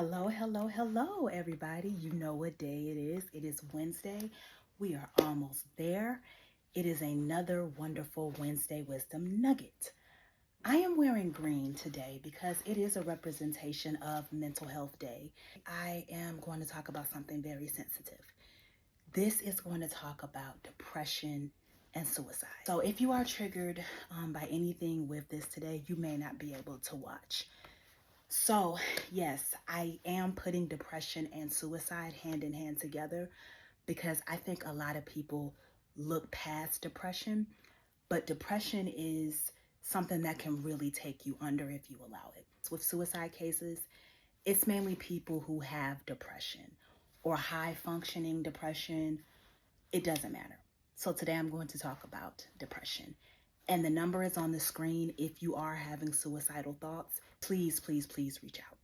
Hello, hello, hello, everybody. You know what day it is. It is Wednesday. We are almost there. It is another wonderful Wednesday Wisdom Nugget. I am wearing green today because it is a representation of Mental Health Day. I am going to talk about something very sensitive. This is going to talk about depression and suicide. So if you are triggered by anything with this today, you may not be able to watch. So, yes, I am putting depression and suicide hand in hand together because I think a lot of people look past depression, but depression is something that can really take you under if you allow it. With suicide cases, it's mainly people who have depression or high functioning depression. It doesn't matter. So today I'm going to talk about depression. And the number is on the screen. If you are having suicidal thoughts, please, please, please reach out.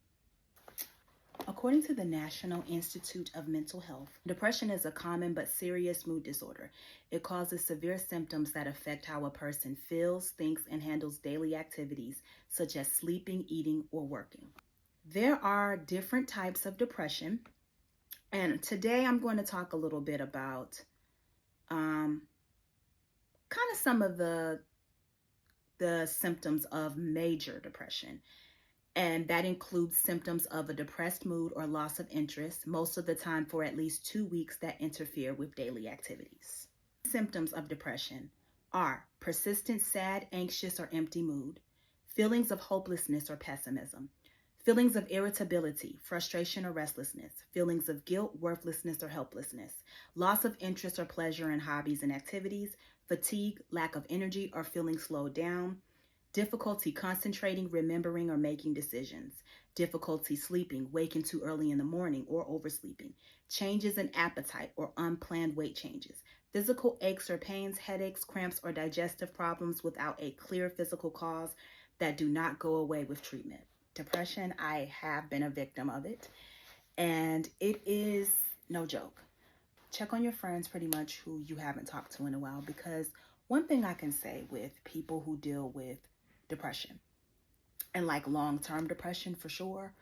According to the National Institute of Mental Health, depression is a common but serious mood disorder. It causes severe symptoms that affect how a person feels, thinks, and handles daily activities such as sleeping, eating, or working. There are different types of depression, and today I'm going to talk a little bit about kind of some of the symptoms of major depression. And that includes symptoms of a depressed mood or loss of interest, most of the time for at least 2 weeks, that interfere with daily activities. Symptoms of depression are persistent sad, anxious, or empty mood, feelings of hopelessness or pessimism, feelings of irritability, frustration, or restlessness, feelings of guilt, worthlessness, or helplessness, loss of interest or pleasure in hobbies and activities, fatigue, lack of energy, or feeling slowed down, difficulty concentrating, remembering, or making decisions, difficulty sleeping, waking too early in the morning or oversleeping, changes in appetite or unplanned weight changes, physical aches or pains, headaches, cramps, or digestive problems without a clear physical cause that do not go away with treatment. Depression, I have been a victim of it, and it is no joke. Check on your friends pretty much who you haven't talked to in a while, because one thing I can say with people who deal with depression and like long-term depression for sure,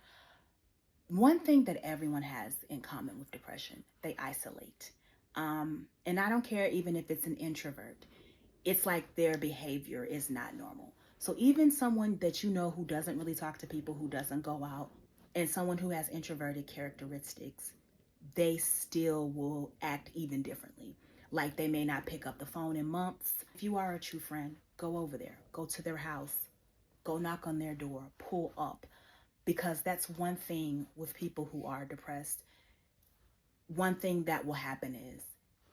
one thing that everyone has in common with depression, they isolate. And I don't care even if it's an introvert. It's like their behavior is not normal. So even someone that you know who doesn't really talk to people, who doesn't go out, and someone who has introverted characteristics, they still will act even differently. Like they may not pick up the phone in months. If you are a true friend, go over there, go to their house, go knock on their door, pull up, because that's one thing with people who are depressed. One thing that will happen is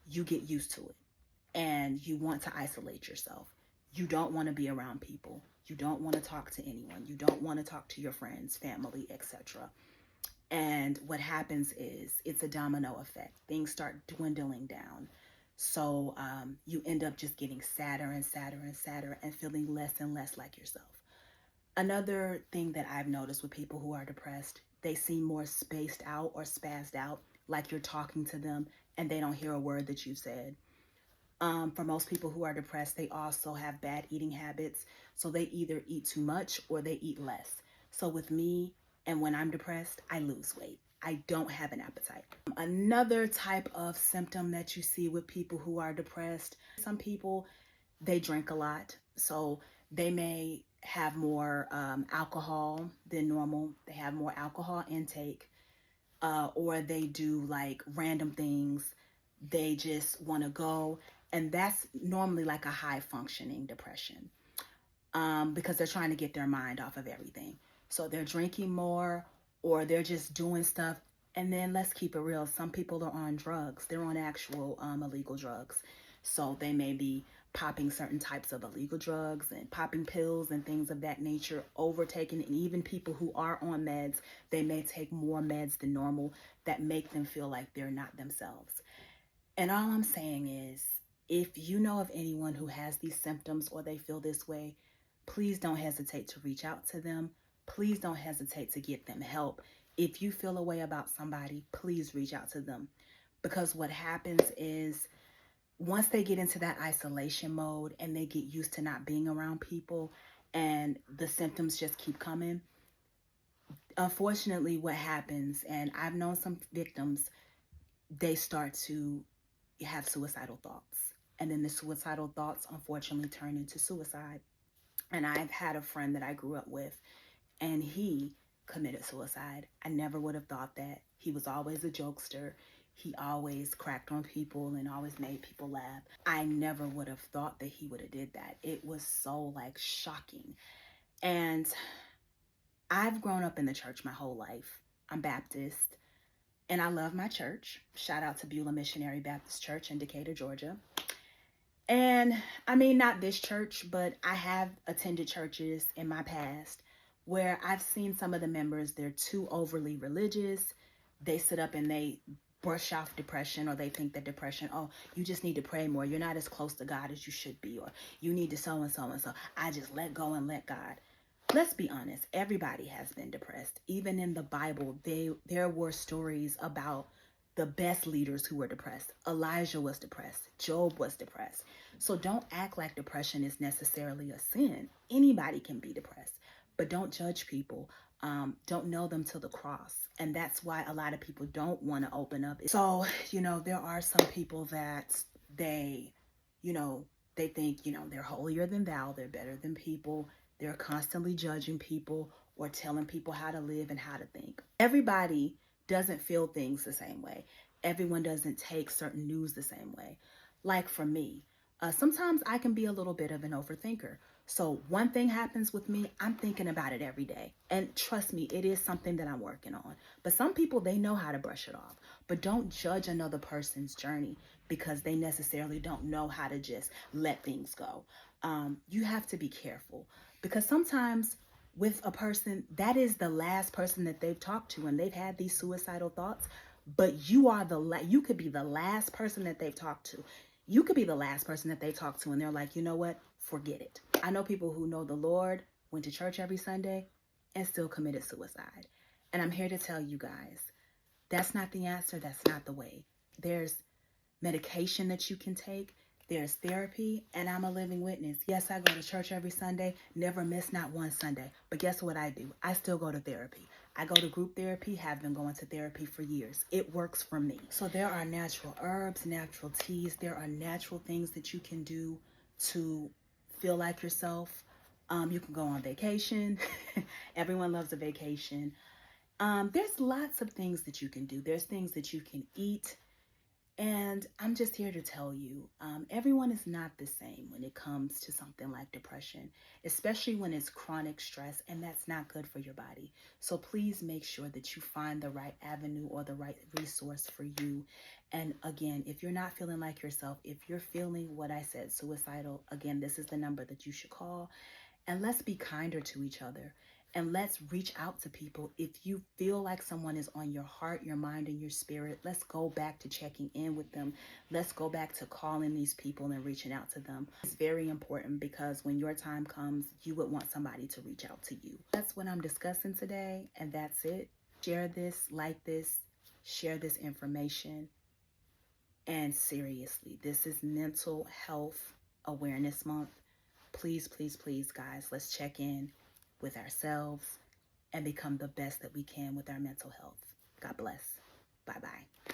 you get used to it and you want to isolate yourself. You don't want to be around people. You don't want to talk to anyone. You don't want to talk to your friends, family, etc. And what happens is it's a domino effect. Things start dwindling down. So you end up just getting sadder and sadder and sadder and feeling less and less like yourself. Another thing that I've noticed with people who are depressed, they seem more spaced out or spazzed out, like you're talking to them and they don't hear a word that you said. For most people who are depressed, they also have bad eating habits. So they either eat too much or they eat less. So with me, and when I'm depressed, I lose weight. I don't have an appetite. Another type of symptom that you see with people who are depressed, some people, they drink a lot. So they may have more alcohol than normal. They have more alcohol intake, or they do like random things. They just want to go. And that's normally like a high functioning depression, because they're trying to get their mind off of everything. So they're drinking more or they're just doing stuff. And then let's keep it real. Some people are on drugs. They're on actual illegal drugs. So they may be popping certain types of illegal drugs and popping pills and things of that nature, overtaking. And even people who are on meds, they may take more meds than normal that make them feel like they're not themselves. And all I'm saying is, if you know of anyone who has these symptoms or they feel this way, please don't hesitate to reach out to them. Please don't hesitate to get them help. If you feel a way about somebody, please reach out to them. Because what happens is, once they get into that isolation mode and they get used to not being around people and the symptoms just keep coming, Unfortunately, what happens, and I've known some victims, they start to have suicidal thoughts. And then the suicidal thoughts unfortunately turn into suicide. And I've had a friend that I grew up with, and he committed suicide. I never would have thought that. He was always a jokester. He always cracked on people and always made people laugh. I never would have thought that he would have did that. It was so like shocking. And I've grown up in the church my whole life. I'm Baptist and I love my church. Shout out to Beulah Missionary Baptist Church in Decatur, Georgia. And I mean, not this church, but I have attended churches in my past where I've seen some of the members, they're too overly religious. They sit up and they brush off depression, or they think that depression, oh, you just need to pray more. You're not as close to God as you should be, or you need to so and so and so. I just let go and let God. Let's be honest, everybody has been depressed. Even in the Bible, there were stories about the best leaders who were depressed. Elijah was depressed. Job was depressed. So don't act like depression is necessarily a sin. Anybody can be depressed, but don't judge people. Don't nail them to the cross. And that's why a lot of people don't want to open up. So, there are some people that they think, they're holier than thou. They're better than people. They're constantly judging people or telling people how to live and how to think. Everybody doesn't feel things the same way. Everyone doesn't take certain news the same way. Like for me, sometimes I can be a little bit of an overthinker. So one thing happens with me, I'm thinking about it every day. And trust me, it is something that I'm working on. But some people, they know how to brush it off. But don't judge another person's journey because they necessarily don't know how to just let things go. You have to be careful because sometimes with a person, that is the last person that they've talked to and they've had these suicidal thoughts, but you could be the last person that they've talked to. You could be the last person that they talk to and they're like, you know what? Forget it. I know people who know the Lord, went to church every Sunday, and still committed suicide. And I'm here to tell you guys, that's not the answer. That's not the way. There's medication that you can take. There's therapy, and I'm a living witness. Yes, I go to church every Sunday, never miss not one Sunday. But guess what I do? I still go to therapy. I go to group therapy, have been going to therapy for years. It works for me. So there are natural herbs, natural teas. There are natural things that you can do to feel like yourself. You can go on vacation. Everyone loves a vacation. There's lots of things that you can do. There's things that you can eat. And I'm just here to tell you, everyone is not the same when it comes to something like depression, especially when it's chronic stress, and that's not good for your body. So please make sure that you find the right avenue or the right resource for you. And again, if you're not feeling like yourself, if you're feeling what I said, suicidal, again, this is the number that you should call. And let's be kinder to each other. And let's reach out to people. If you feel like someone is on your heart, your mind, and your spirit, let's go back to checking in with them. Let's go back to calling these people and reaching out to them. It's very important because when your time comes, you would want somebody to reach out to you. That's what I'm discussing today, and that's it. Share this, like this, share this information. And seriously, this is Mental Health Awareness Month. Please, please, please, guys, let's check in with ourselves and become the best that we can with our mental health. God bless. Bye-bye.